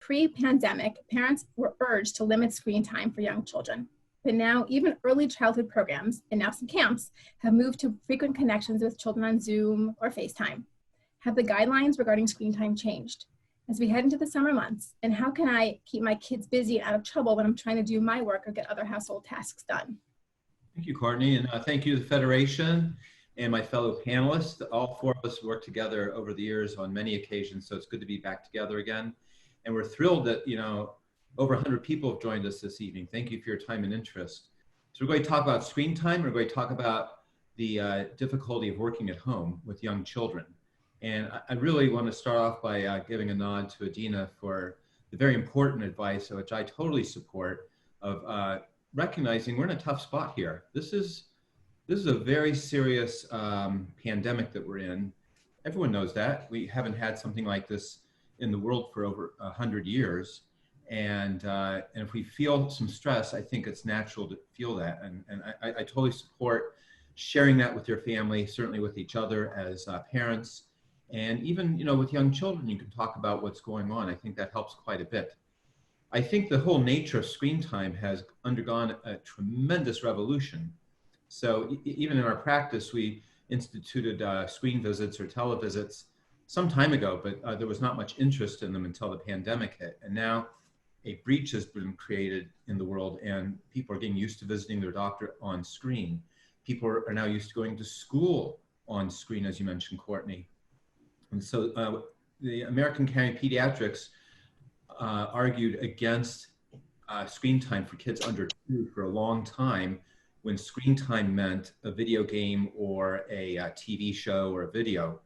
Pre-pandemic, parents were urged to limit screen time for young children. But now even early childhood programs, and now some camps, have moved to frequent connections with children on Zoom or FaceTime. Have the guidelines regarding screen time changed? As we head into the summer months, and how can I keep my kids busy and out of trouble when I'm trying to do my work or get other household tasks done? Thank you, Courtney, and thank you to the Federation and my fellow panelists. All four of us worked together over the years on many occasions, so it's good to be back together again. And we're thrilled that, over 100 people have joined us this evening. Thank you for your time and interest. So we're going to talk about screen time. We're going to talk about the difficulty of working at home with young children. And I really want to start off by giving a nod to Adina for the very important advice, which I totally support, of recognizing we're in a tough spot here. This is a very serious pandemic that we're in. Everyone knows that. We haven't had something like this in the world for over 100 years. And if we feel some stress, I think it's natural to feel that. And I totally support sharing that with your family, certainly with each other as parents. And even, with young children, you can talk about what's going on. I think that helps quite a bit. I think the whole nature of screen time has undergone a tremendous revolution. So even in our practice, we instituted screen visits or televisits some time ago, but there was not much interest in them until the pandemic hit. And now a breach has been created in the world, and people are getting used to visiting their doctor on screen. People are now used to going to school on screen, as you mentioned, Courtney. And so the American Academy of Pediatrics argued against screen time for kids under 2 for a long time, when screen time meant a video game or a TV show or a video.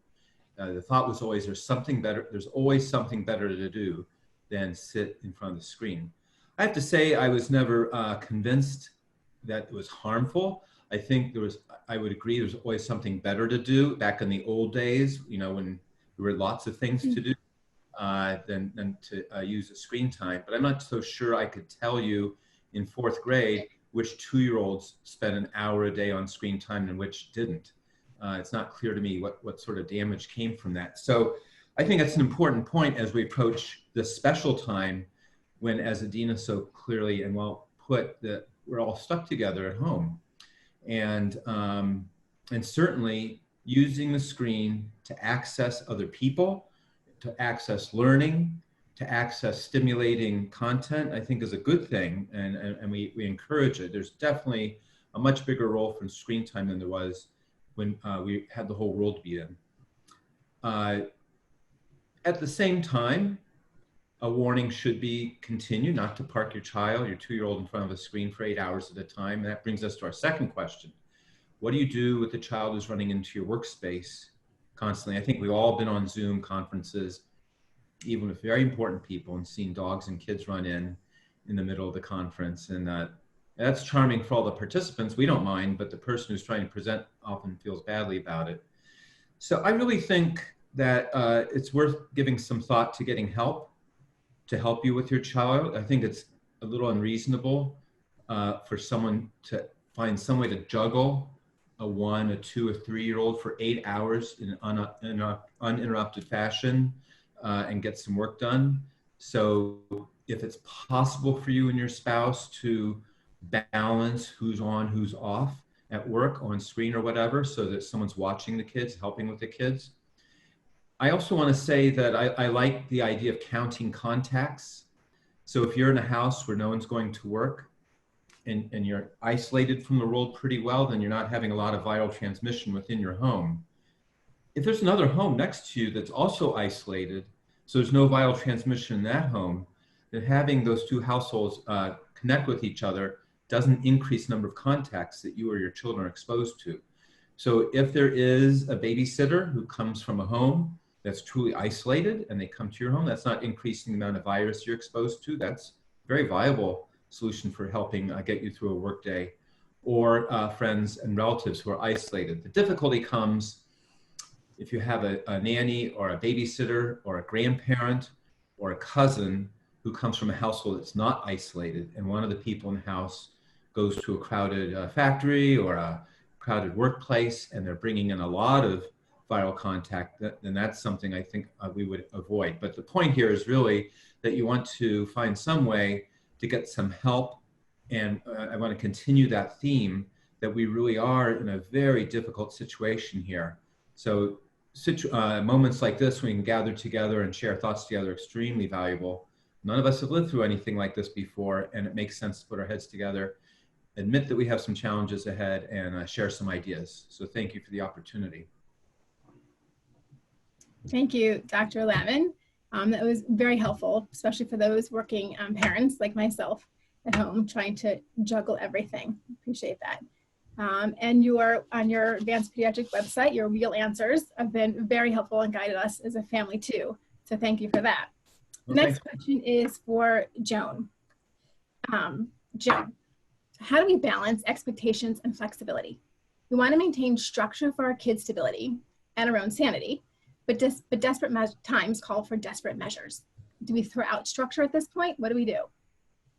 The thought was always there's always something better to do than sit in front of the screen. I have to say I was never convinced that it was harmful. I think I would agree there's always something better to do. Back in the old days, when there were lots of things to do than to use the screen time. But I'm not so sure I could tell you in 4th grade which 2-year-olds spent an hour a day on screen time and which didn't. It's not clear to me what sort of damage came from that. So I think that's an important point as we approach this special time when, as Adina so clearly and well put, that we're all stuck together at home. And certainly using the screen to access other people, to access learning, to access stimulating content, I think is a good thing, and we encourage it. There's definitely a much bigger role for screen time than there was when we had the whole world to be in. At the same time, a warning should be continue not to park your 2-year-old in front of a screen for 8 hours at a time. And that brings us to our second question. What do you do with the child who's running into your workspace constantly? I think we've all been on Zoom conferences, even with very important people, and seen dogs and kids run in the middle of the conference. And that's charming for all the participants. We don't mind, but the person who's trying to present often feels badly about it. So I really think that it's worth giving some thought to getting help to help you with your child. I think it's a little unreasonable for someone to find some way to juggle a 1, a 2, or 3-year-old for 8 hours in an uninterrupted fashion and get some work done. So if it's possible for you and your spouse to balance who's on, who's off at work, on screen or whatever, so that someone's watching the kids, helping with the kids. I also want to say that I like the idea of counting contacts. So if you're in a house where no one's going to work and you're isolated from the world pretty well, then you're not having a lot of viral transmission within your home. If there's another home next to you that's also isolated, so there's no viral transmission in that home, then having those 2 households connect with each other doesn't increase the number of contacts that you or your children are exposed to. So if there is a babysitter who comes from a home that's truly isolated and they come to your home, that's not increasing the amount of virus you're exposed to. That's a very viable solution for helping get you through a workday. Or friends and relatives who are isolated. The difficulty comes if you have a nanny or a babysitter or a grandparent or a cousin who comes from a household that's not isolated, and one of the people in the house goes to a crowded factory or a crowded workplace, and they're bringing in a lot of vital contact, then that's something I think we would avoid. But the point here is really that you want to find some way to get some help. And I want to continue that theme that we really are in a very difficult situation here. So moments like this, we can gather together and share thoughts together, extremely valuable. None of us have lived through anything like this before, and it makes sense to put our heads together, admit that we have some challenges ahead, and share some ideas. So thank you for the opportunity. Thank you, Dr. Lavin. That was very helpful, especially for those working parents like myself at home trying to juggle everything. Appreciate that. And on your advanced pediatric website, your real answers have been very helpful and guided us as a family too. So thank you for that. The next question is for Joan. Joan, how do we balance expectations and flexibility? We want to maintain structure for our kids' stability and our own sanity, but desperate times call for desperate measures. Do we throw out structure at this point? What do we do?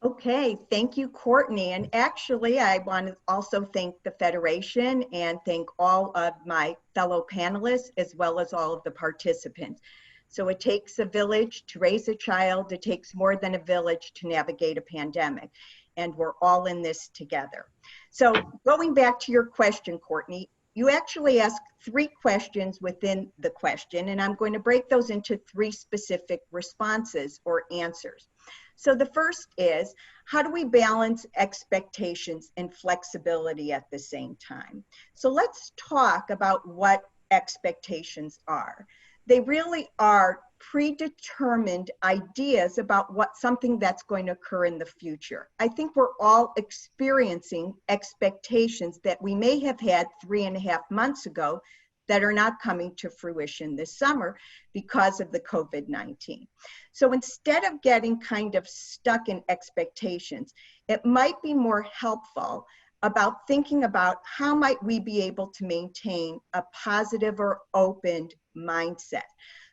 Okay, thank you, Courtney. And actually, I want to also thank the Federation and thank all of my fellow panelists, as well as all of the participants. So it takes a village to raise a child. It takes more than a village to navigate a pandemic. And we're all in this together. So going back to your question, Courtney, you actually asked 3 questions within the question, and I'm going to break those into 3 specific responses or answers. So the first is, how do we balance expectations and flexibility at the same time? So let's talk about what expectations are. They really are predetermined ideas about something that's going to occur in the future. I think we're all experiencing expectations that we may have had 3.5 months ago that are not coming to fruition this summer because of the COVID-19. So instead of getting kind of stuck in expectations, it might be more helpful about thinking about how might we be able to maintain a positive or open mindset.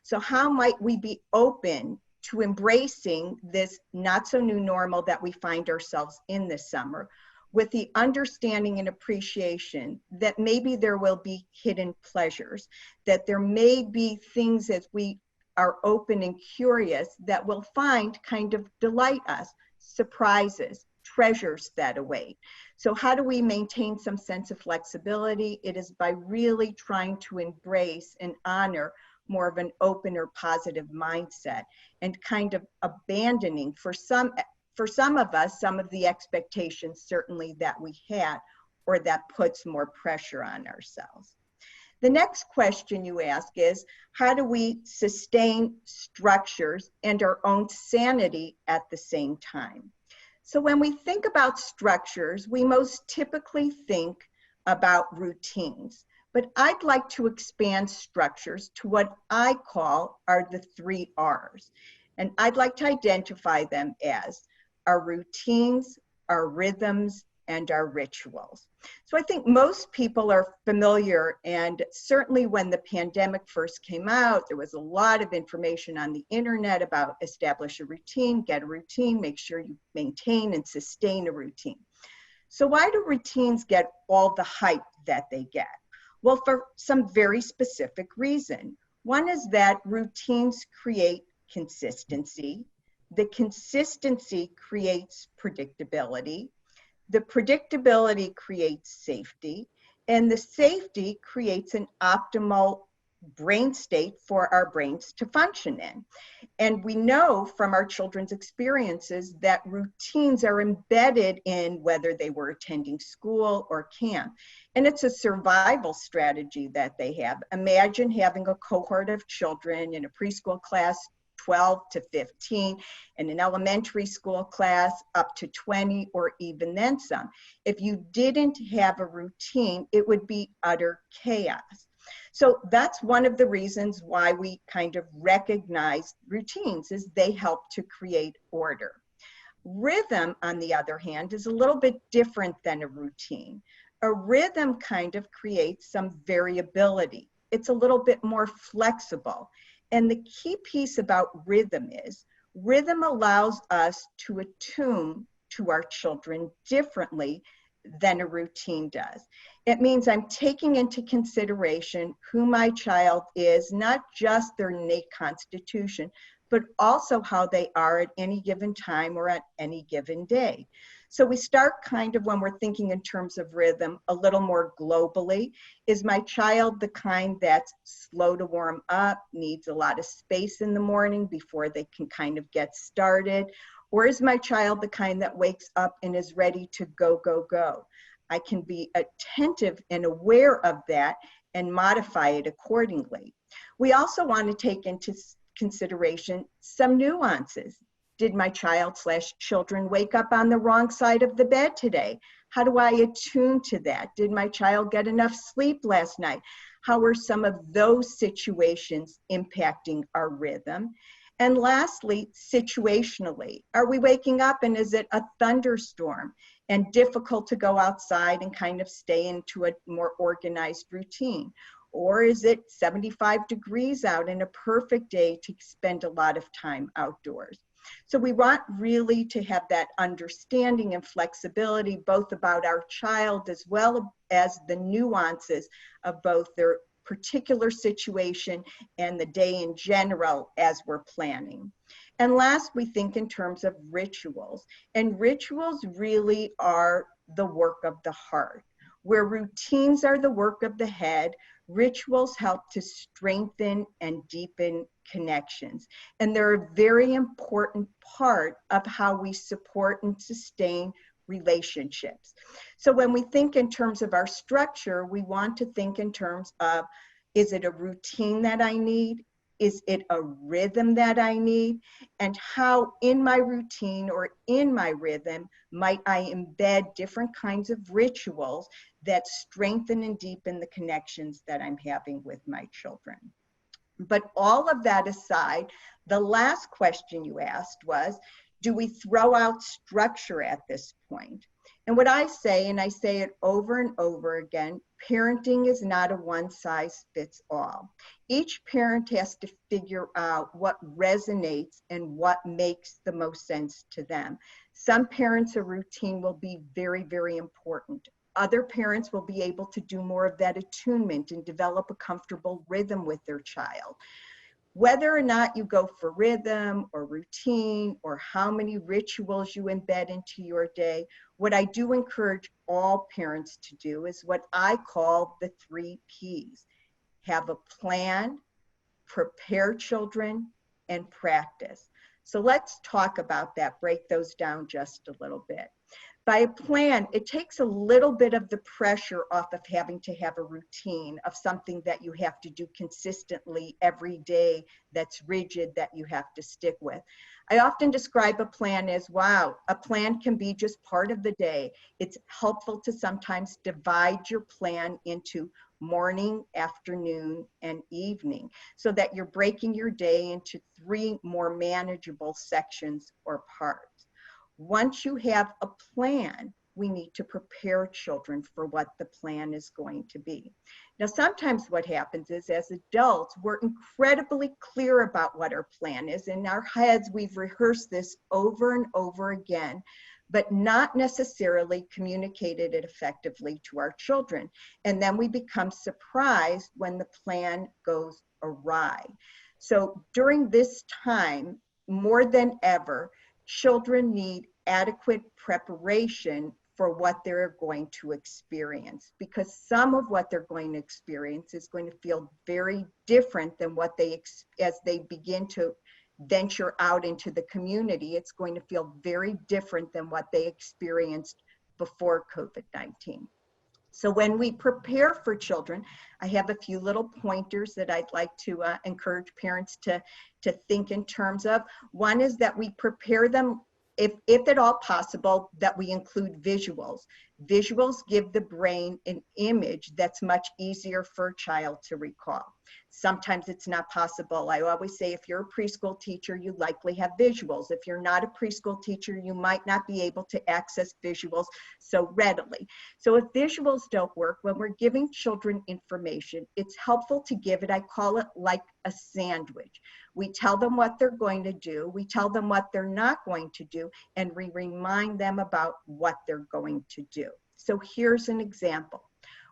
So how might we be open to embracing this not so new normal that we find ourselves in this summer, with the understanding and appreciation that maybe there will be hidden pleasures, that there may be things as we are open and curious that will find kind of delight us, surprises, treasures that await. So how do we maintain some sense of flexibility? It is by really trying to embrace and honor more of an open or positive mindset, and kind of abandoning for some of us, some of the expectations certainly that we had, or that puts more pressure on ourselves. The next question you ask is, how do we sustain structures and our own sanity at the same time? So when we think about structures, we most typically think about routines, but I'd like to expand structures to what I call are the 3 R's. And I'd like to identify them as our routines, our rhythms, and our rituals. So I think most people are familiar, and certainly when the pandemic first came out, there was a lot of information on the internet about establish a routine, get a routine, make sure you maintain and sustain a routine. So why do routines get all the hype that they get? Well, for some very specific reason. One is that routines create consistency. The consistency creates predictability. The predictability creates safety, and the safety creates an optimal brain state for our brains to function in. And we know from our children's experiences that routines are embedded in whether they were attending school or camp. And it's a survival strategy that they have. Imagine having a cohort of children in a preschool class, 12 to 15, and an elementary school class up to 20 or even then some. If you didn't have a routine, it would be utter chaos. So that's one of the reasons why we kind of recognize routines, is they help to create order. Rhythm, on the other hand, is a little bit different than a routine. A rhythm kind of creates some variability. It's a little bit more flexible. And the key piece about rhythm is, rhythm allows us to attune to our children differently than a routine does. It means I'm taking into consideration who my child is, not just their innate constitution, but also how they are at any given time or at any given day. So we start kind of, when we're thinking in terms of rhythm, a little more globally. Is my child the kind that's slow to warm up, needs a lot of space in the morning before they can kind of get started? Or is my child the kind that wakes up and is ready to go, go, go? I can be attentive and aware of that and modify it accordingly. We also want to take into consideration some nuances. Did my child/children wake up on the wrong side of the bed today? How do I attune to that? Did my child get enough sleep last night? How are some of those situations impacting our rhythm? And lastly, situationally, are we waking up and is it a thunderstorm and difficult to go outside and kind of stay into a more organized routine? Or is it 75 degrees out and a perfect day to spend a lot of time outdoors? So we want really to have that understanding and flexibility, both about our child as well as the nuances of both their particular situation and the day in general as we're planning. And last, we think in terms of rituals. And rituals really are the work of the heart. Where routines are the work of the head, rituals help to strengthen and deepen connections. And they're a very important part of how we support and sustain relationships. So when we think in terms of our structure, we want to think in terms of, is it a routine that I need? Is it a rhythm that I need? And how in my routine or in my rhythm might I embed different kinds of rituals that strengthen and deepen the connections that I'm having with my children? But all of that aside, the last question you asked was, do we throw out structure at this point? And what I say, and I say it over and over again, parenting is not a one-size-fits-all. Each parent has to figure out what resonates and what makes the most sense to them. Some parents, a routine will be very, very important. Other parents will be able to do more of that attunement and develop a comfortable rhythm with their child. Whether or not you go for rhythm or routine or how many rituals you embed into your day, what I do encourage all parents to do is what I call the 3 Ps. Have a plan, prepare children, and practice. So let's talk about that, break those down just a little bit. By a plan, it takes a little bit of the pressure off of having to have a routine of something that you have to do consistently every day that's rigid that you have to stick with. I often describe a plan as, wow, a plan can be just part of the day. It's helpful to sometimes divide your plan into morning, afternoon, and evening so that you're breaking your day into 3 more manageable sections or parts. Once you have a plan, we need to prepare children for what the plan is going to be. Now, sometimes what happens is, as adults, we're incredibly clear about what our plan is. In our heads, we've rehearsed this over and over again, but not necessarily communicated it effectively to our children. And then we become surprised when the plan goes awry. So during this time, more than ever, children need adequate preparation for what they're going to experience, because some of what they're going to experience is going to feel very different than what as they begin to venture out into the community. It's going to feel very different than what they experienced before COVID-19. So when we prepare for children, I have a few little pointers that I'd like to encourage parents to think in terms of. One is that we prepare them, if at all possible, that we include visuals. Visuals give the brain an image that's much easier for a child to recall. Sometimes it's not possible. I always say, if you're a preschool teacher, you likely have visuals. If you're not a preschool teacher, you might not be able to access visuals so readily. So if visuals don't work, when we're giving children information, it's helpful to give it, I call it like a sandwich. We tell them what they're going to do, we tell them what they're not going to do, and we remind them about what they're going to do. So here's an example.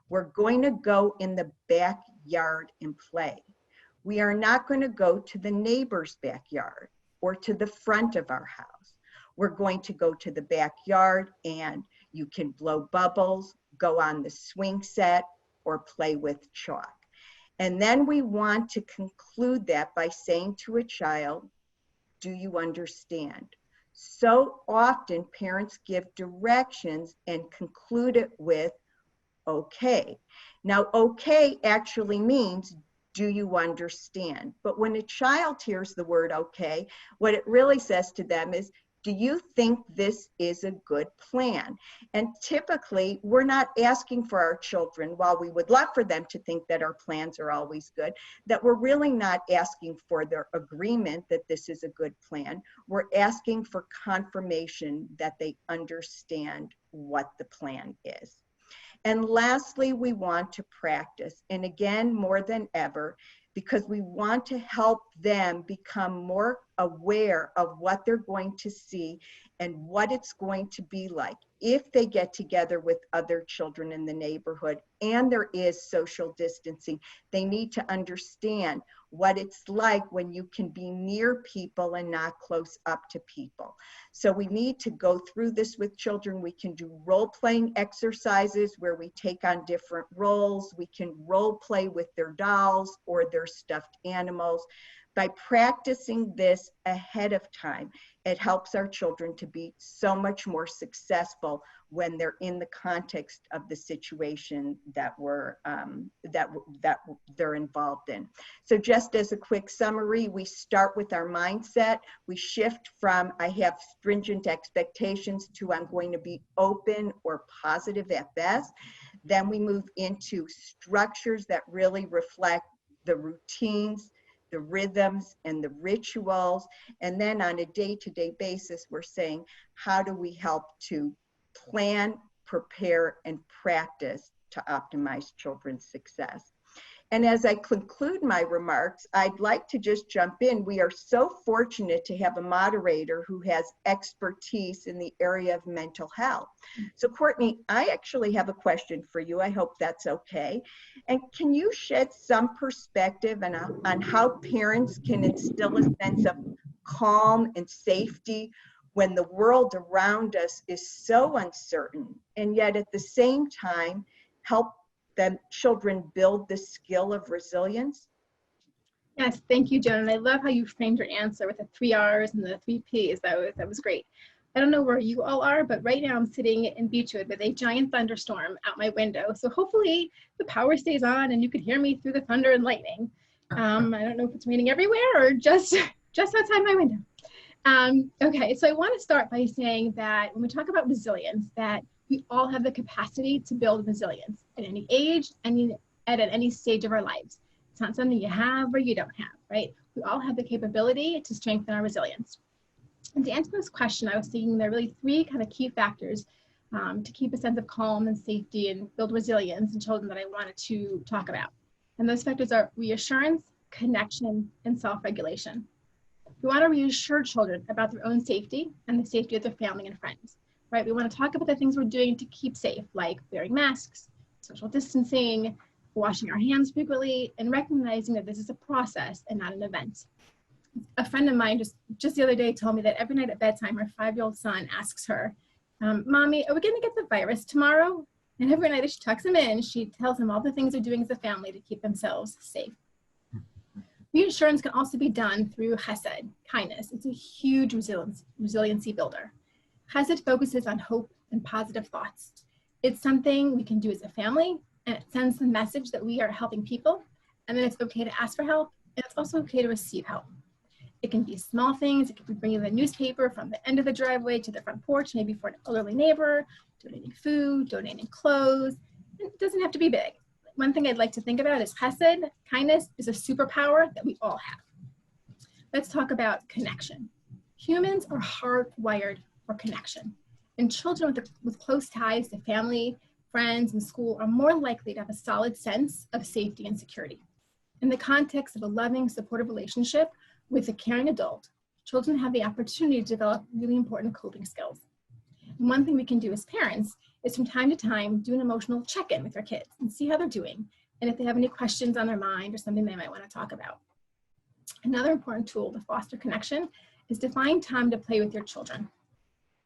We're going to go in the backyard and play. We are not going to go to the neighbor's backyard or to the front of our house. We're going to go to the backyard, and you can blow bubbles, go on the swing set, or play with chalk. And then we want to conclude that by saying to a child, do you understand? So often parents give directions and conclude it with okay. Now, okay actually means, do you understand? But when a child hears the word okay, what it really says to them is, do you think this is a good plan? And typically, we're not asking for our children, while we would love for them to think that our plans are always good, that we're really not asking for their agreement that this is a good plan. We're asking for confirmation that they understand what the plan is. And lastly, we want to practice. And again, more than ever, because we want to help them become more aware of what they're going to see and what it's going to be like if they get together with other children in the neighborhood and there is social distancing. They need to understand what it's like when you can be near people and not close up to people. So we need to go through this with children. We can do role-playing exercises where we take on different roles. We can role play with their dolls or their stuffed animals. By practicing this ahead of time, it helps our children to be so much more successful when they're in the context of the situation that they're involved in. So just as a quick summary, we start with our mindset. We shift from I have stringent expectations to I'm going to be open or positive at best. Then we move into structures that really reflect the routines, the rhythms, and the rituals. And then on a day-to-day basis, we're saying, how do we help to plan, prepare, and practice to optimize children's success? And as I conclude my remarks, I'd like to just jump in. We are so fortunate to have a moderator who has expertise in the area of mental health. So Courtney, I actually have a question for you. I hope that's okay. And can you shed some perspective on how parents can instill a sense of calm and safety when the world around us is so uncertain, and yet at the same time help them children build the skill of resilience? Yes, thank you, Joan. And I love how you framed your answer with the 3 R's and the 3 Ps. That was great. I don't know where you all are, but right now I'm sitting in Beechwood with a giant thunderstorm out my window. So hopefully the power stays on and you can hear me through the thunder and lightning. I don't know if it's raining everywhere or just outside my window. Okay, so I want to start by saying that when we talk about resilience, that we all have the capacity to build resilience at any age and at any stage of our lives. It's not something you have or you don't have, right? We all have the capability to strengthen our resilience. And to answer this question, I was thinking there are really 3 kind of key factors to keep a sense of calm and safety and build resilience in children that I wanted to talk about. And those factors are reassurance, connection, and self-regulation. We want to reassure children about their own safety and the safety of their family and friends. Right? We want to talk about the things we're doing to keep safe, like wearing masks, social distancing, washing our hands frequently, and recognizing that this is a process and not an event. A friend of mine just the other day told me that every night at bedtime, her 5-year-old son asks her, Mommy, are we going to get the virus tomorrow? And every night as she tucks him in, she tells him all the things they're doing as a family to keep themselves safe. Reassurance can also be done through chesed, kindness. It's a huge resiliency builder. Chesed focuses on hope and positive thoughts. It's something we can do as a family, and it sends the message that we are helping people, and then it's okay to ask for help, and it's also okay to receive help. It can be small things. It could be bringing the newspaper from the end of the driveway to the front porch, maybe for an elderly neighbor, donating food, donating clothes. It doesn't have to be big. One thing I'd like to think about is chesed, kindness, is a superpower that we all have. Let's talk about connection. Humans are hardwired for connection. And children with close ties to family, friends, and school are more likely to have a solid sense of safety and security. In the context of a loving, supportive relationship with a caring adult, children have the opportunity to develop really important coping skills. And one thing we can do as parents is from time to time do an emotional check-in with your kids and see how they're doing, and if they have any questions on their mind or something they might want to talk about. Another important tool to foster connection is to find time to play with your children.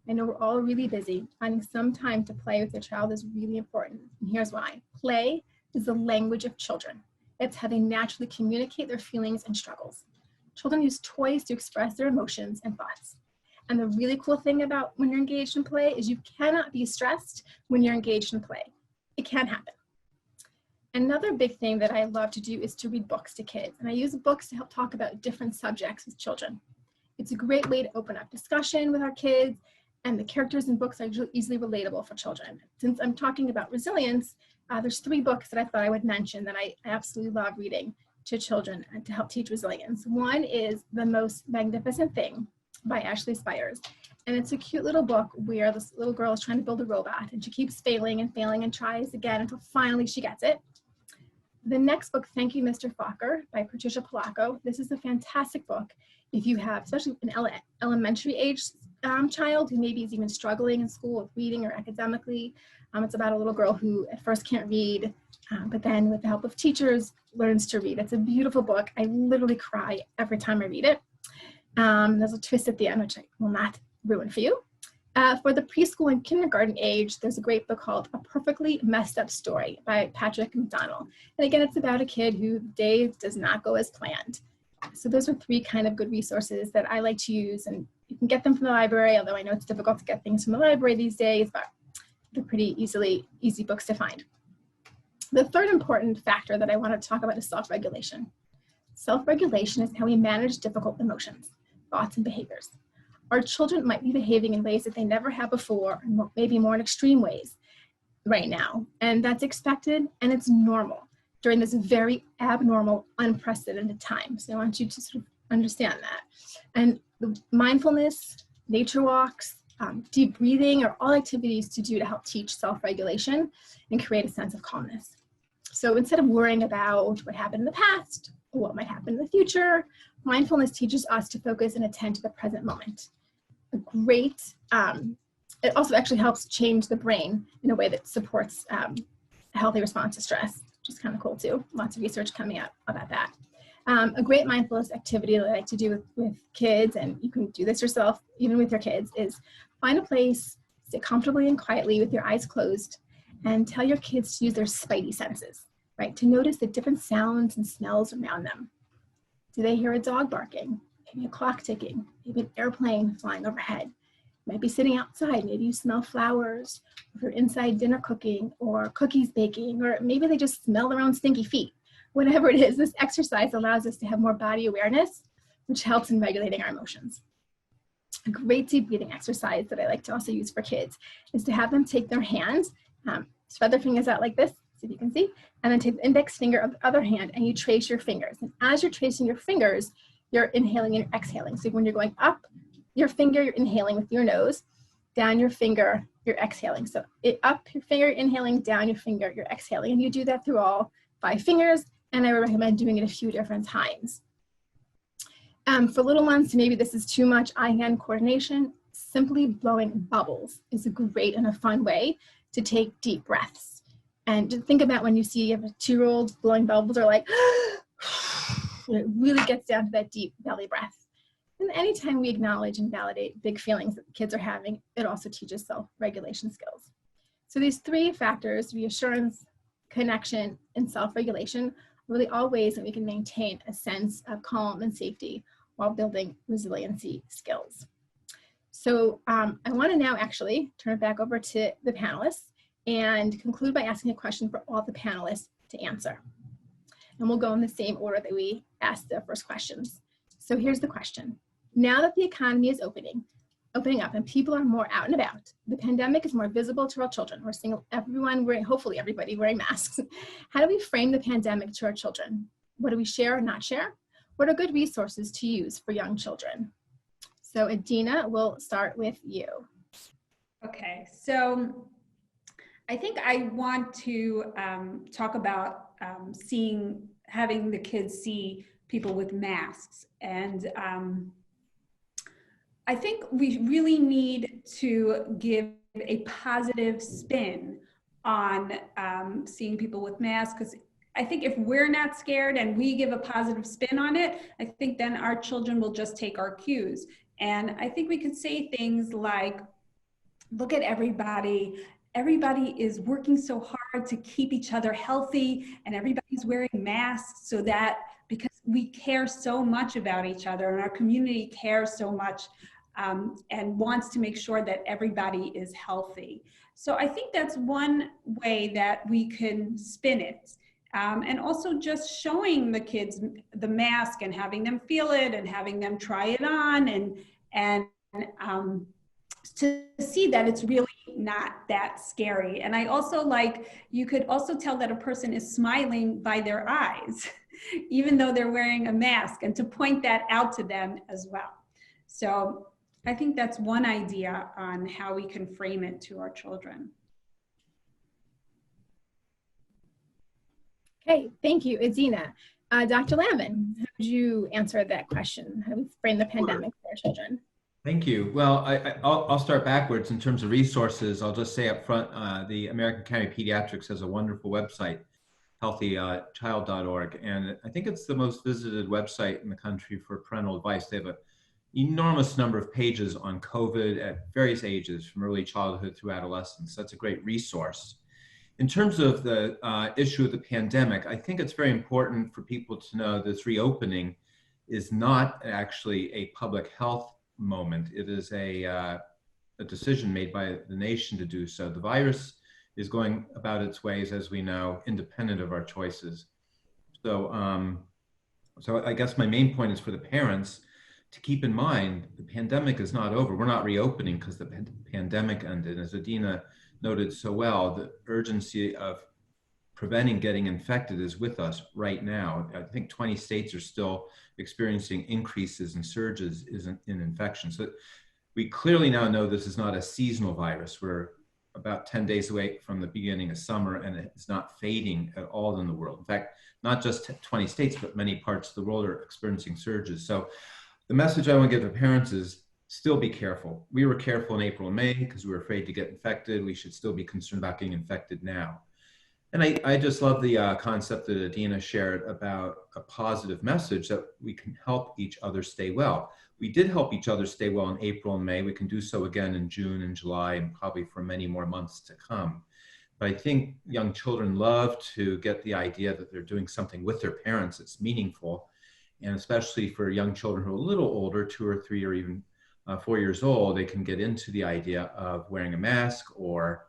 I know we're all really busy. Finding some time to play with your child is really important, and here's why. Play is the language of children. It's how they naturally communicate their feelings and struggles. Children use toys to express their emotions and thoughts. And the really cool thing about when you're engaged in play is you cannot be stressed when you're engaged in play. It can happen. Another big thing that I love to do is to read books to kids. And I use books to help talk about different subjects with children. It's a great way to open up discussion with our kids, and the characters in books are easily relatable for children. Since I'm talking about resilience, there's 3 books that I thought I would mention that I absolutely love reading to children and to help teach resilience. One is The Most Magnificent Thing by Ashley Spires. And it's a cute little book where this little girl is trying to build a robot, and she keeps failing and failing and tries again until finally she gets it. The next book, Thank You, Mr. Fokker by Patricia Polacco. This is a fantastic book if you have, especially an elementary age child who maybe is even struggling in school with reading or academically. It's about a little girl who at first can't read, but then with the help of teachers learns to read. It's a beautiful book. I literally cry every time I read it. There's a twist at the end, which I will not ruin for you. For the preschool and kindergarten age, there's a great book called A Perfectly Messed Up Story by Patrick McDonnell. And again, it's about a kid whose day does not go as planned. So those are 3 kind of good resources that I like to use, and you can get them from the library, although I know it's difficult to get things from the library these days, but they're pretty easy books to find. The third important factor that I want to talk about is self-regulation. Self-regulation is how we manage difficult emotions, thoughts, and behaviors. Our children might be behaving in ways that they never have before, and maybe more in extreme ways right now. And that's expected, and it's normal during this very abnormal, unprecedented time. So I want you to sort of understand that. And the mindfulness, nature walks, deep breathing are all activities to do to help teach self-regulation and create a sense of calmness. So instead of worrying about what happened in the past or what might happen in the future, mindfulness teaches us to focus and attend to the present moment. It also actually helps change the brain in a way that supports a healthy response to stress, which is kind of cool too. Lots of research coming out about that. A great mindfulness activity that I like to do with kids, and you can do this yourself even with your kids, is find a place, sit comfortably and quietly with your eyes closed, and tell your kids to use their spidey senses, right? To notice the different sounds and smells around them. Do they hear a dog barking? Maybe a clock ticking, maybe an airplane flying overhead. You might be sitting outside, maybe you smell flowers, or you're inside dinner cooking, or cookies baking, or maybe they just smell their own stinky feet. Whatever it is, this exercise allows us to have more body awareness, which helps in regulating our emotions. A great deep breathing exercise that I like to also use for kids is to have them take their hands, spread their fingers out like this, so you can see, and then take the index finger of the other hand and you trace your fingers. And as you're tracing your fingers, you're inhaling and you're exhaling. So when you're going up your finger, you're inhaling with your nose, down your finger, you're exhaling. So up your finger, inhaling, down your finger, you're exhaling. And you do that through all 5 fingers, and I would recommend doing it a few different times. For little ones, maybe this is too much eye-hand coordination, simply blowing bubbles is a great and a fun way to take deep breaths. And just think about when you see a 2-year-old blowing bubbles, or like, it really gets down to that deep belly breath. And anytime we acknowledge and validate big feelings that the kids are having, it also teaches self-regulation skills. So these 3 factors, reassurance, connection, and self-regulation, are really all ways that we can maintain a sense of calm and safety while building resiliency skills. So I want to now actually turn it back over to the panelists and conclude by asking a question for all the panelists to answer. And we'll go in the same order that we asked the first questions. So here's the question. Now that the economy is opening up and people are more out and about, the pandemic is more visible to our children. We're seeing everyone wearing, hopefully everybody wearing masks. How do we frame the pandemic to our children? What do we share or not share? What are good resources to use for young children? So Adina, we'll start with you. Okay, so I think I want to talk about having the kids see people with masks. And I think we really need to give a positive spin on seeing people with masks, because I think if we're not scared and we give a positive spin on it, I think then our children will just take our cues. And I think we could say things like, look at everybody. Everybody is working so hard to keep each other healthy, and everybody's wearing masks so that, because we care so much about each other and our community cares so much and wants to make sure that everybody is healthy. So I think that's one way that we can spin it. And also just showing the kids the mask and having them feel it and having them try it on, and to see that it's really not that scary. And I also like, you could also tell that a person is smiling by their eyes, even though they're wearing a mask, and to point that out to them as well. So I think that's one idea on how we can frame it to our children. Okay, thank you, Adina. Dr. Lavin, how would you answer that question? How do we frame the pandemic for our children? Thank you. Well, I'll start backwards in terms of resources. I'll just say up front, the American Academy of Pediatrics has a wonderful website, healthychild.org, and I think it's the most visited website in the country for parental advice. They have an enormous number of pages on COVID at various ages, from early childhood through adolescence. That's a great resource. In terms of the issue of the pandemic, I think it's very important for people to know this reopening is not actually a public health moment. It is a decision made by the nation to do so. The virus is going about its ways, as we know, independent of our choices. So, so I guess my main point is for the parents to keep in mind the pandemic is not over. We're not reopening because the pandemic ended. As Adina noted so well, the urgency of preventing getting infected is with us right now. I think 20 states are still experiencing increases and surges in infection. So we clearly now know this is not a seasonal virus. We're about 10 days away from the beginning of summer, and it's not fading at all in the world. In fact, not just 20 states, but many parts of the world are experiencing surges. So the message I want to give to parents is still be careful. We were careful in April and May because we were afraid to get infected. We should still be concerned about getting infected now. And I just love the concept that Adina shared about a positive message that we can help each other stay well. We did help each other stay well in April and May. We can do so again in June and July, and probably for many more months to come. But I think young children love to get the idea that they're doing something with their parents that's meaningful. And especially for young children who are a little older, 2 or 3 or even 4 years old, they can get into the idea of wearing a mask or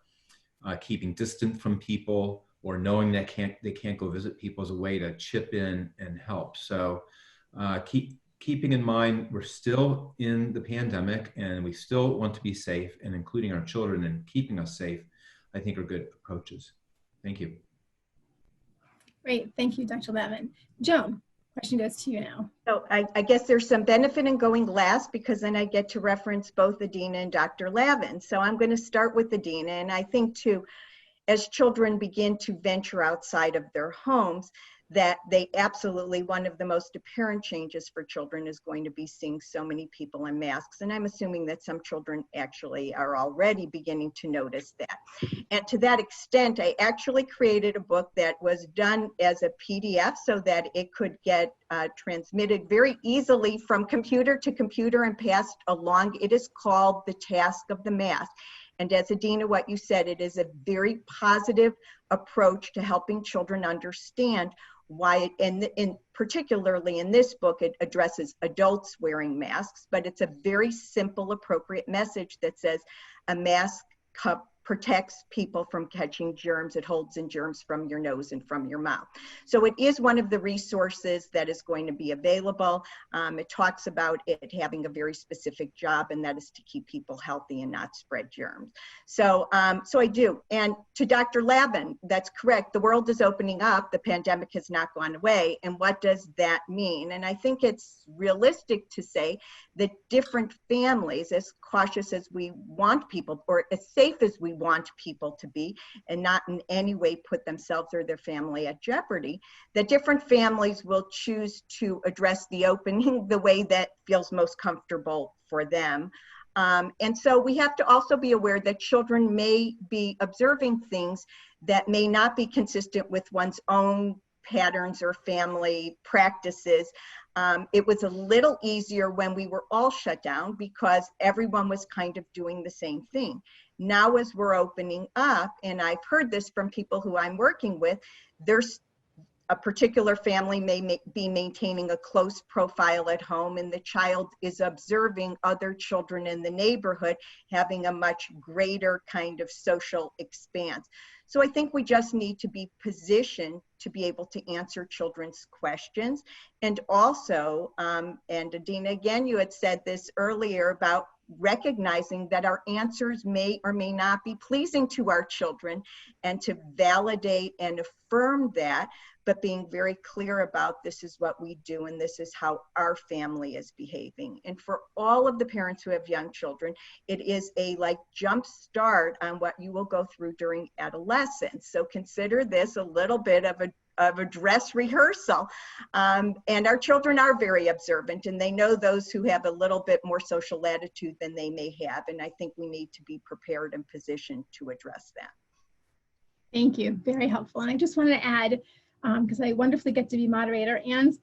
keeping distant from people, or knowing that they can't go visit people as a way to chip in and help. So keeping in mind, we're still in the pandemic and we still want to be safe, and including our children and keeping us safe, I think are good approaches. Thank you. Great, thank you, Dr. Lavin. Joan, question goes to you now. So I guess there's some benefit in going last, because then I get to reference both Adina and Dr. Lavin. So I'm going to start with Adina, and I think too, as children begin to venture outside of their homes, that they absolutely, one of the most apparent changes for children is going to be seeing so many people in masks. And I'm assuming that some children actually are already beginning to notice that. And to that extent, I actually created a book that was done as a PDF so that it could get transmitted very easily from computer to computer and passed along. It is called The Task of the Mask. And as Adina, what you said, it is a very positive approach to helping children understand why, particularly in this book, it addresses adults wearing masks, but it's a very simple, appropriate message that says a mask cup protects people from catching germs. It holds in germs from your nose and from your mouth. So it is one of the resources that is going to be available. It talks about it having a very specific job, and that is to keep people healthy and not spread germs. So, so I do. And to Dr. Lavin, that's correct. The world is opening up. The pandemic has not gone away. And what does that mean? And I think it's realistic to say that different families, as cautious as we want people, or as safe as we want people to be, and not in any way put themselves or their family at jeopardy, that different families will choose to address the opening the way that feels most comfortable for them. And so we have to also be aware that children may be observing things that may not be consistent with one's own patterns or family practices. It was a little easier when we were all shut down because everyone was kind of doing the same thing. Now, as we're opening up, and I've heard this from people who I'm working with, there's a particular family may be maintaining a close profile at home, and the child is observing other children in the neighborhood having a much greater kind of social expanse. So I think we just need to be positioned to be able to answer children's questions. And also, and Adina, again, you had said this earlier about recognizing that our answers may or may not be pleasing to our children, and to validate and affirm that, but being very clear about this is what we do and this is how our family is behaving. And for all of the parents who have young children, it is a jump start on what you will go through during adolescence. So consider this a little bit of a dress rehearsal. And our children are very observant, and they know those who have a little bit more social latitude than they may have. And I think we need to be prepared and positioned to address that. Thank you, very helpful. And I just wanted to add, because I wonderfully get to be moderator and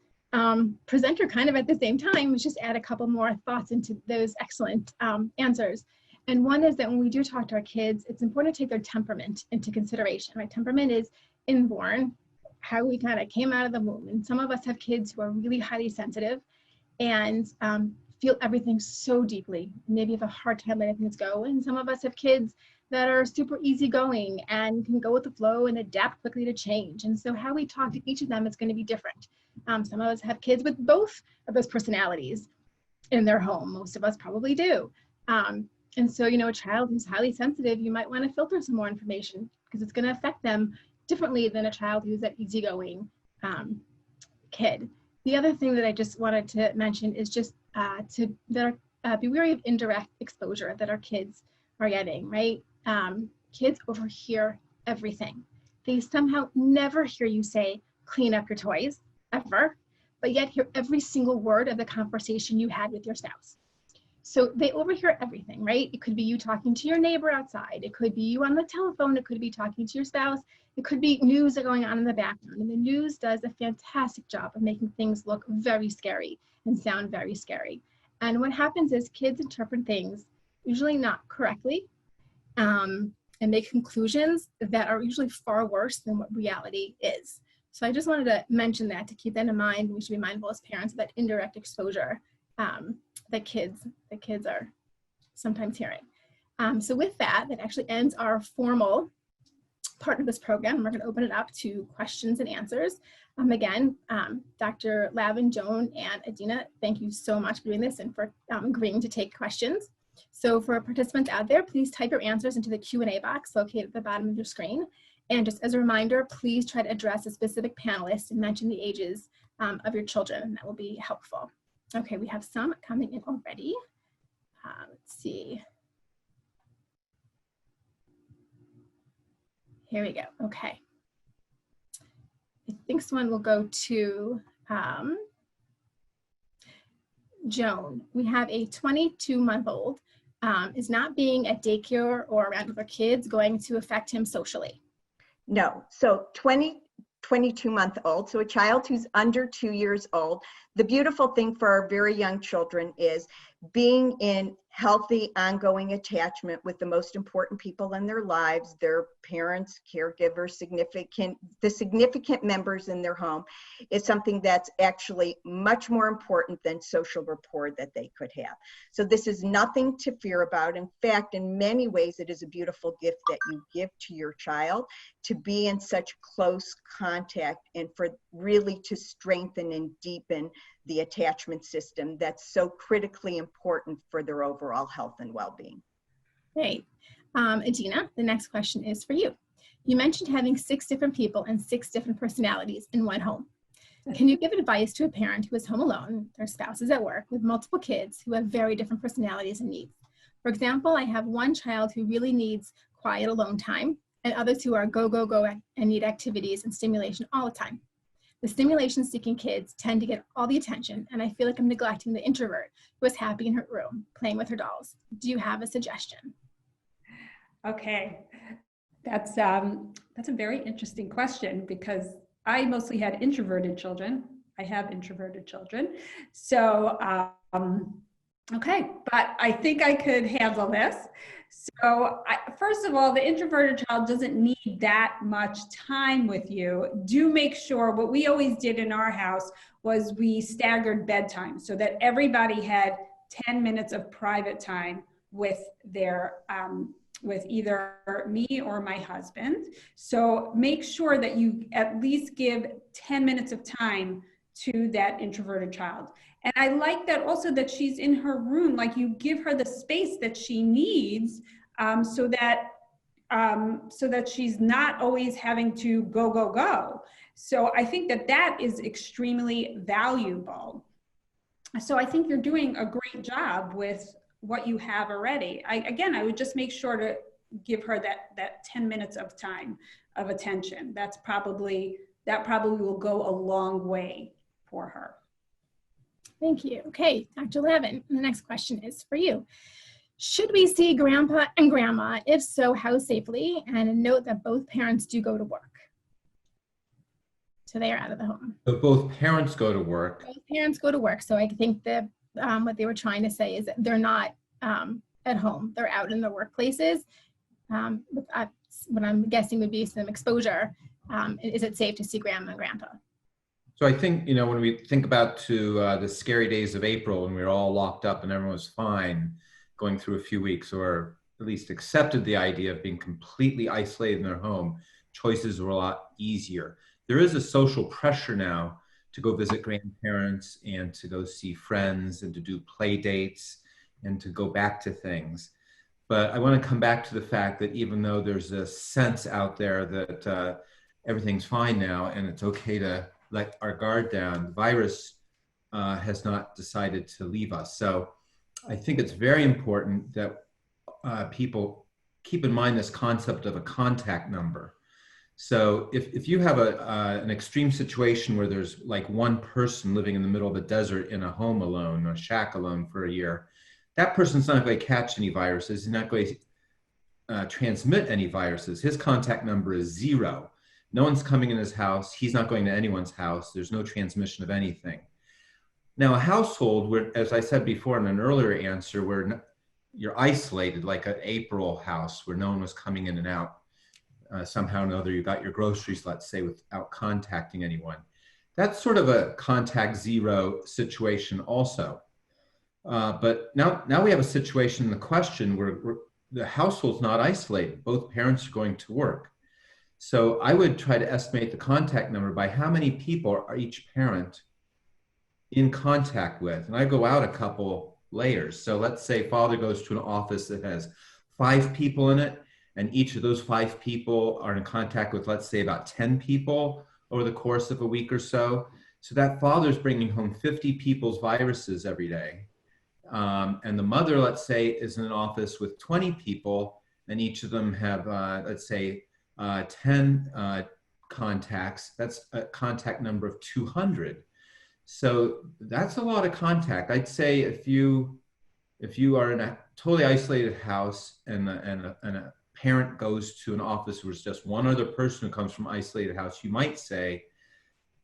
presenter kind of at the same time, let's just add a couple more thoughts into those excellent answers. And one is that when we do talk to our kids, it's important to take their temperament into consideration, right? Temperament is inborn, how we kind of came out of the womb. And some of us have kids who are really highly sensitive and feel everything so deeply, maybe have a hard time letting things go. And some of us have kids that are super easygoing and can go with the flow and adapt quickly to change. And so how we talk to each of them is going to be different. Some of us have kids with both of those personalities in their home. Most of us probably do. And so, a child who's highly sensitive, you might want to filter some more information because it's going to affect them differently than a child who's an easygoing kid. The other thing that I just wanted to mention is just to be wary of indirect exposure that our kids are getting, right? Kids overhear everything. They somehow never hear you say, clean up your toys, ever, but yet hear every single word of the conversation you had with your spouse. So they overhear everything, right? It could be you talking to your neighbor outside. It could be you on the telephone. It could be talking to your spouse. It could be news going on in the background. And the news does a fantastic job of making things look very scary and sound very scary. And what happens is kids interpret things usually not correctly, and make conclusions that are usually far worse than what reality is. So I just wanted to mention that, to keep that in mind. We should be mindful as parents of that indirect exposure that kids are sometimes hearing. So with that actually ends our formal part of this program. We're going to open it up to questions and answers. Again, Dr. Lavin, Joan, and Adina, thank you so much for doing this and for agreeing to take questions. So for participants out there, please type your answers into the Q&A box located at the bottom of your screen. And just as a reminder, please try to address a specific panelist and mention the ages of your children, and that will be helpful. Okay, we have some coming in already. Let's see. Here we go. Okay. I think someone will go to Joan. We have a 22-month-old. Is not being at daycare or around other kids going to affect him socially? No. So 22-month-old, so a child who's under 2 years old. The beautiful thing for our very young children is being in healthy, ongoing attachment with the most important people in their lives, their parents, caregivers, the significant members in their home, is something that's actually much more important than social rapport that they could have. So this is nothing to fear about. In fact, in many ways, it is a beautiful gift that you give to your child, to be in such close contact and for really to strengthen and deepen the attachment system that's so critically important for their overall health and well-being. Great. Adina, the next question is for you. You mentioned having 6 different people and 6 different personalities in one home. Can you give advice to a parent who is home alone, their spouse is at work, with multiple kids who have very different personalities and needs? For example, I have one child who really needs quiet alone time, and others who are go, go, go, and need activities and stimulation all the time. The stimulation-seeking kids tend to get all the attention, and I feel like I'm neglecting the introvert who is happy in her room, playing with her dolls. Do you have a suggestion? Okay, that's a very interesting question because I mostly had introverted children. I have introverted children. So, okay, but I think I could handle this. So first of all, the introverted child doesn't need that much time with you. Do make sure, what we always did in our house was we staggered bedtime so that everybody had 10 minutes of private time with their, with either me or my husband. So make sure that you at least give 10 minutes of time to that introverted child. And I like that also that she's in her room, like you give her the space that she needs so that she's not always having to go, go, go. So I think that that is extremely valuable. So I think you're doing a great job with what you have already. I would just make sure to give her that 10 minutes of time of attention. That probably will go a long way for her. Thank you. Okay, Dr. Lavin, the next question is for you. Should we see grandpa and grandma? If so, how safely? And note that both parents do go to work. So they are out of the home. So both parents go to work. Both parents go to work. So I think that what they were trying to say is that they're not at home. They're out in their workplaces. What I'm guessing would be some exposure. Is it safe to see grandma and grandpa? So I think, when we think about the scary days of April when we were all locked up and everyone was fine going through a few weeks, or at least accepted the idea of being completely isolated in their home, choices were a lot easier. There is a social pressure now to go visit grandparents and to go see friends and to do play dates and to go back to things. But I want to come back to the fact that even though there's a sense out there that everything's fine now and it's okay to let our guard down, the virus has not decided to leave us. So I think it's very important that people keep in mind this concept of a contact number. So if you have an extreme situation where there's like one person living in the middle of a desert in a home alone, a shack alone for a year, that person's not going to catch any viruses. He's not going to transmit any viruses. His contact number is 0. No one's coming in his house. He's not going to anyone's house. There's no transmission of anything. Now, a household where, as I said before in an earlier answer, where you're isolated, like an April house where no one was coming in and out, somehow or another, you got your groceries, let's say, without contacting anyone. That's sort of a contact 0 situation also. But now we have a situation in the question where the household's not isolated. Both parents are going to work. So I would try to estimate the contact number by how many people are each parent in contact with. And I go out a couple layers. So let's say father goes to an office that has 5 people in it, and each of those 5 people are in contact with, let's say, about 10 people over the course of a week or so. So that father's bringing home 50 people's viruses every day. And the mother, let's say, is in an office with 20 people, and each of them have, let's say, 10 contacts. That's a contact number of 200. So that's a lot of contact. I'd say if you are in a totally isolated house and a parent goes to an office where it's just one other person who comes from an isolated house, you might say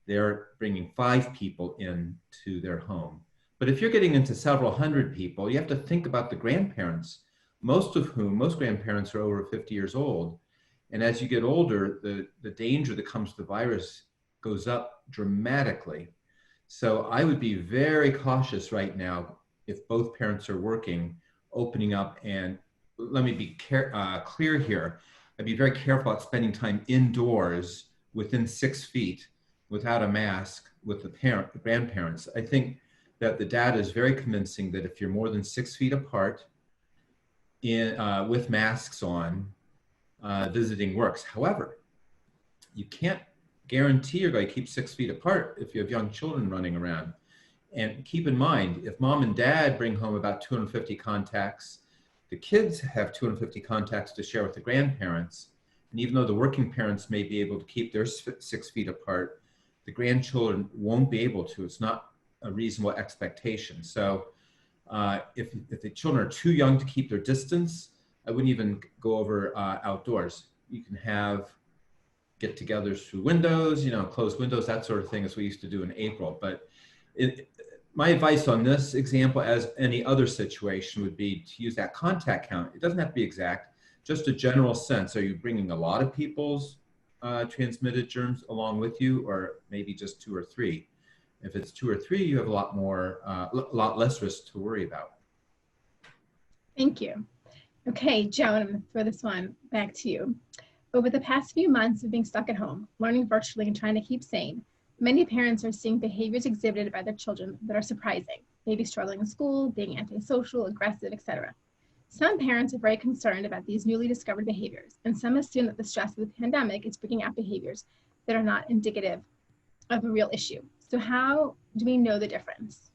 they're bringing 5 people into their home. But if you're getting into several hundred people, you have to think about the grandparents, most grandparents are over 50 years old. And as you get older, the danger that comes to the virus goes up dramatically. So I would be very cautious right now if both parents are working, opening up. And let me be clear here. I'd be very careful about spending time indoors within 6 feet without a mask with the grandparents. I think that the data is very convincing that if you're more than 6 feet apart with masks on, visiting works. However, you can't guarantee you're going to keep 6 feet apart if you have young children running around. And keep in mind, if mom and dad bring home about 250 contacts, the kids have 250 contacts to share with the grandparents. And even though the working parents may be able to keep their 6 feet apart, the grandchildren won't be able to. It's not a reasonable expectation. So if the children are too young to keep their distance, I wouldn't even go over outdoors. You can have get-togethers through windows, closed windows, that sort of thing, as we used to do in April. But my advice on this example, as any other situation, would be to use that contact count. It doesn't have to be exact, just a general sense. Are you bringing a lot of people's transmitted germs along with you, or maybe just 2 or 3? If it's 2 or 3, you have a lot less risk to worry about. Thank you. Okay, Joan, I'm going to throw this one back to you. Over the past few months of being stuck at home, learning virtually and trying to keep sane, many parents are seeing behaviors exhibited by their children that are surprising. Maybe struggling in school, being antisocial, aggressive, etc. Some parents are very concerned about these newly discovered behaviors, and some assume that the stress of the pandemic is bringing out behaviors that are not indicative of a real issue. So how do we know the difference?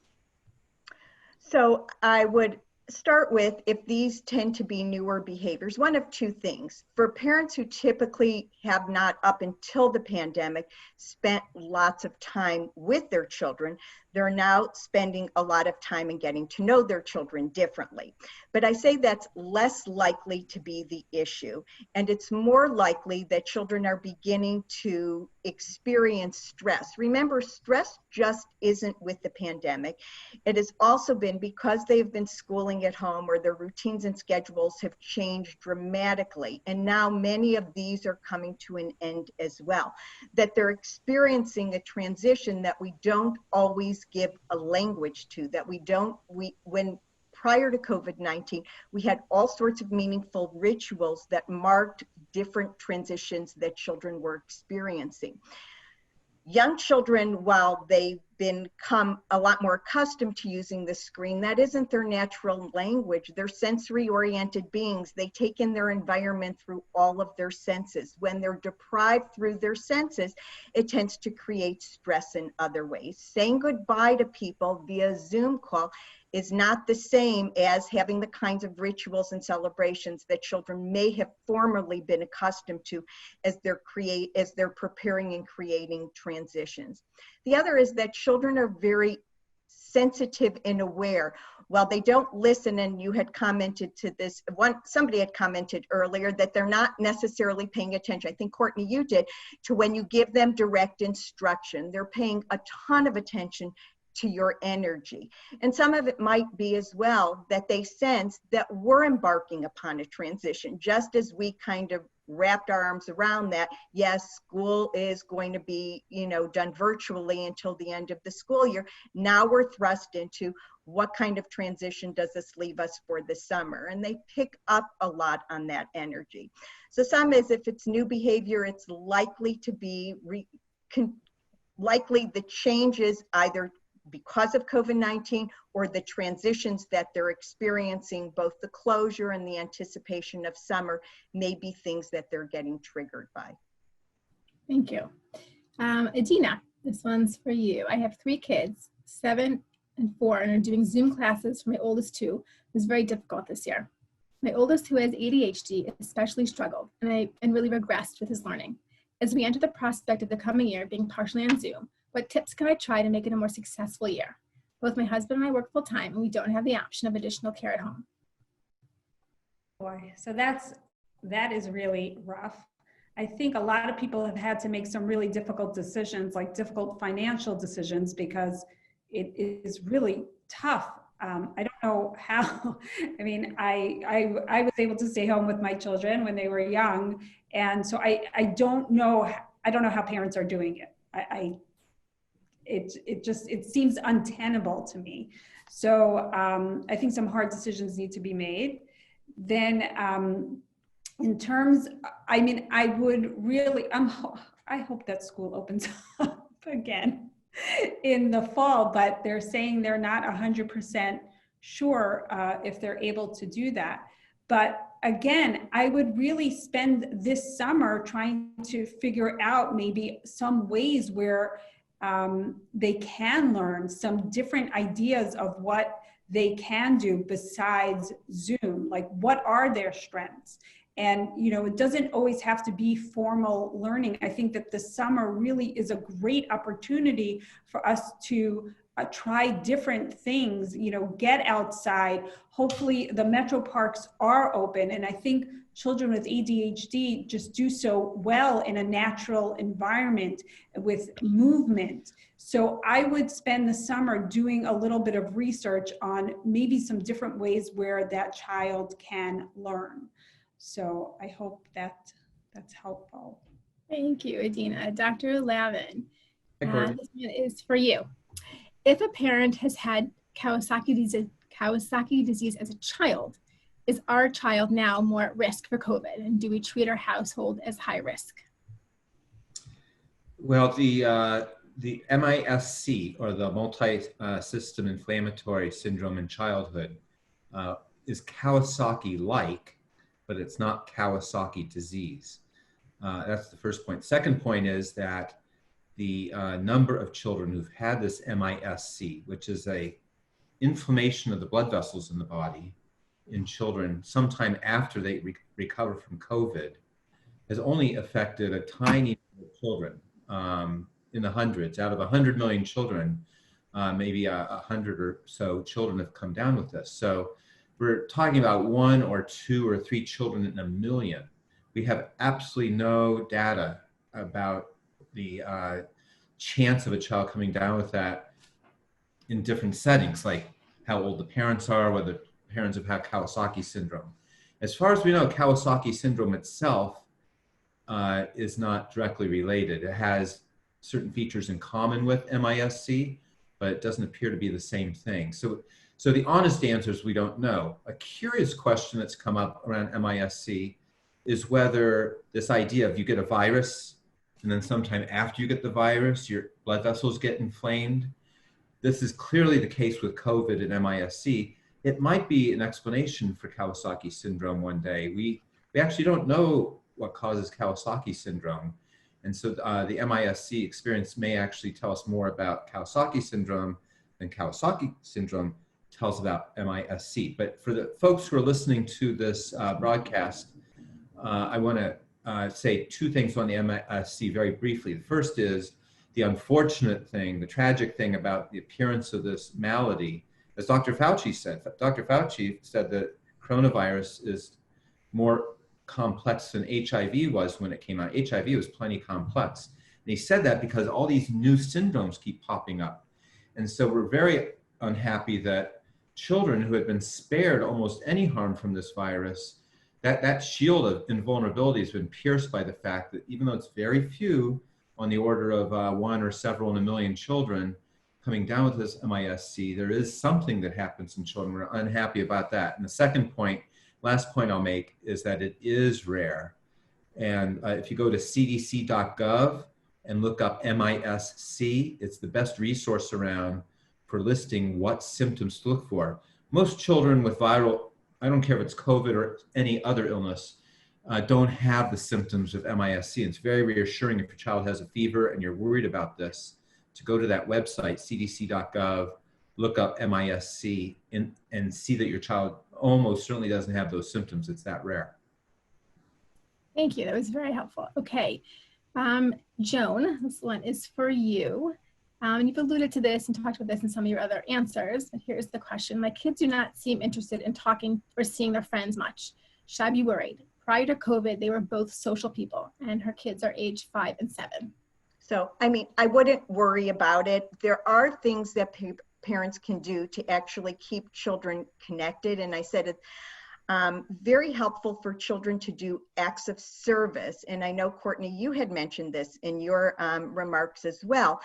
So I would start with, if these tend to be newer behaviors, one of 2 things. For parents who typically have not, up until the pandemic, spent lots of time with their children, they're now spending a lot of time in getting to know their children differently. But I say that's less likely to be the issue. And it's more likely that children are beginning to experience stress. Remember, stress just isn't with the pandemic. It has also been because they've been schooling at home, or their routines and schedules have changed dramatically. And now many of these are coming to an end as well. That they're experiencing a transition that we don't always give a language to, that when prior to COVID-19, we had all sorts of meaningful rituals that marked different transitions that children were experiencing. Young children, while they've become a lot more accustomed to using the screen, that isn't their natural language. They're sensory-oriented beings. They take in their environment through all of their senses. When they're deprived through their senses, it tends to create stress in other ways. Saying goodbye to people via Zoom call is not the same as having the kinds of rituals and celebrations that children may have formerly been accustomed to as they're preparing and creating transitions. The other is that children are very sensitive and aware. While they don't listen, and you had commented to this, somebody had commented earlier that they're not necessarily paying attention. I think, Courtney, you did, to when you give them direct instruction. They're paying a ton of attention to your energy. And some of it might be as well that they sense that we're embarking upon a transition, just as we kind of wrapped our arms around that. Yes, school is going to be, done virtually until the end of the school year. Now we're thrust into what kind of transition does this leave us for the summer? And they pick up a lot on that energy. So some is, if it's new behavior, it's likely to be likely the changes either because of COVID-19 or the transitions that they're experiencing, both the closure and the anticipation of summer, may be things that they're getting triggered by. Thank you. Adina, this one's for you. I have 3 kids, 7 and 4, and are doing Zoom classes for my oldest 2. It was very difficult this year. My oldest, who has ADHD, especially struggled and really regressed with his learning. As we enter the prospect of the coming year being partially on Zoom, what tips can I try to make it a more successful year? Both my husband and I work full time, and we don't have the option of additional care at home. Boy, so that is really rough. I think a lot of people have had to make some really difficult decisions, like difficult financial decisions, because it is really tough. I don't know how. I mean, I was able to stay home with my children when they were young, and so I don't know how parents are doing it. It seems untenable to me. So I think some hard decisions need to be made. Then in terms, I mean, I would really, I hope that school opens up again in the fall, but they're saying they're not 100% sure if they're able to do that. But again, I would really spend this summer trying to figure out maybe some ways where they can learn some different ideas of what they can do besides Zoom. Like, what are their strengths? And, you know, it doesn't always have to be formal learning. I think that the summer really is a great opportunity for us to try different things, you know, get outside. Hopefully the metro parks are open. And I think children with ADHD just do so well in a natural environment with movement. So I would spend the summer doing a little bit of research on maybe some different ways where that child can learn. So I hope that's helpful. Thank you, Adina. Dr. Lavin, Hi, Courtney. this one is for you. If a parent has had Kawasaki disease as a child, is our child now more at risk for COVID? And do we treat our household as high risk? Well, the MISC, or the multi-system inflammatory syndrome in childhood, is Kawasaki-like, but it's not Kawasaki disease. That's the first point. Second point is that the number of children who've had this MISC, which is a inflammation of the blood vessels in the body in children sometime after they recover from COVID, has only affected a tiny number of children, in the hundreds. Out of 100 million children, maybe 100 or so children have come down with this. So we're talking about 1 or 2 or 3 children in a million. We have absolutely no data about the chance of a child coming down with that in different settings, like how old the parents are, whether parents have had Kawasaki syndrome. As far as we know, Kawasaki syndrome itself is not directly related. It has certain features in common with MISC, but it doesn't appear to be the same thing. So the honest answer is we don't know. A curious question that's come up around MISC is whether this idea of you get a virus and then sometime after you get the virus, your blood vessels get inflamed. This is clearly the case with COVID and MISC. It might be an explanation for Kawasaki syndrome one day. We actually don't know what causes Kawasaki syndrome. And so the MISC experience may actually tell us more about Kawasaki syndrome than Kawasaki syndrome tells about MISC. But for the folks who are listening to this broadcast, I want to say 2 things on the MISC very briefly. The first is the unfortunate thing, the tragic thing about the appearance of this malady. As Dr. Fauci said, that coronavirus is more complex than HIV was when it came out. HIV was plenty complex. And he said that because all these new syndromes keep popping up. And so we're very unhappy that children who had been spared almost any harm from this virus, that shield of invulnerability has been pierced by the fact that even though it's very few, on the order of 1 or several in a million children coming down with this MISC, there is something that happens in children. We're unhappy about that. And the second point, last point I'll make, is that it is rare. And if you go to cdc.gov and look up MISC, it's the best resource around for listing what symptoms to look for. Most children with viral, I don't care if it's COVID or any other illness, don't have the symptoms of MISC. It's very reassuring if your child has a fever and you're worried about this, to go to that website, cdc.gov, look up MISC, and see that your child almost certainly doesn't have those symptoms. It's that rare. Thank you. That was very helpful. Okay. Joan, this one is for you. You've alluded to this and talked about this in some of your other answers, but here's the question. My kids do not seem interested in talking or seeing their friends much. Should I be worried? Prior to COVID, they were both social people, and her kids are age 5 and 7. So, I mean, I wouldn't worry about it. There are things that parents can do to actually keep children connected. And I said it's very helpful for children to do acts of service. And I know, Courtney, you had mentioned this in your remarks as well,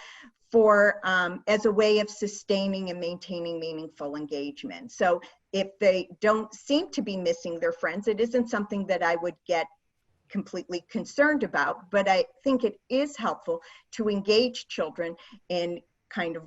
for as a way of sustaining and maintaining meaningful engagement. So if they don't seem to be missing their friends, it isn't something that I would get completely concerned about, but I think it is helpful to engage children in kind of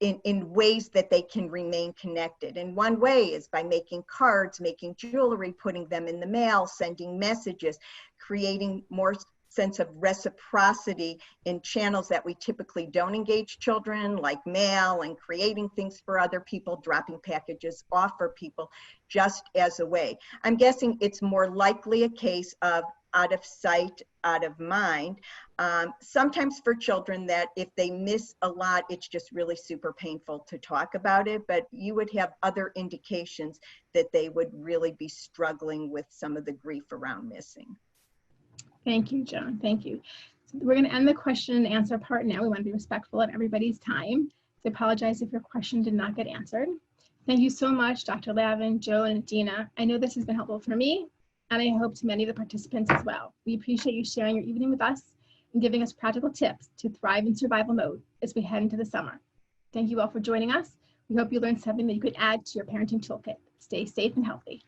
in ways that they can remain connected. And one way is by making cards, making jewelry, putting them in the mail, sending messages, creating more sense of reciprocity in channels that we typically don't engage children, like mail and creating things for other people, dropping packages off for people, just as a way. I'm guessing it's more likely a case of out of sight, out of mind. Sometimes for children that if they miss a lot, it's just really super painful to talk about it, but you would have other indications that they would really be struggling with some of the grief around missing. Thank you, Joan. Thank you. So we're going to end the question and answer part now. We want to be respectful of everybody's time. So I apologize if your question did not get answered. Thank you so much, Dr. Lavin, Joan, and Adina. I know this has been helpful for me, and I hope to many of the participants as well. We appreciate you sharing your evening with us and giving us practical tips to thrive in survival mode as we head into the summer. Thank you all for joining us. We hope you learned something that you could add to your parenting toolkit. Stay safe and healthy.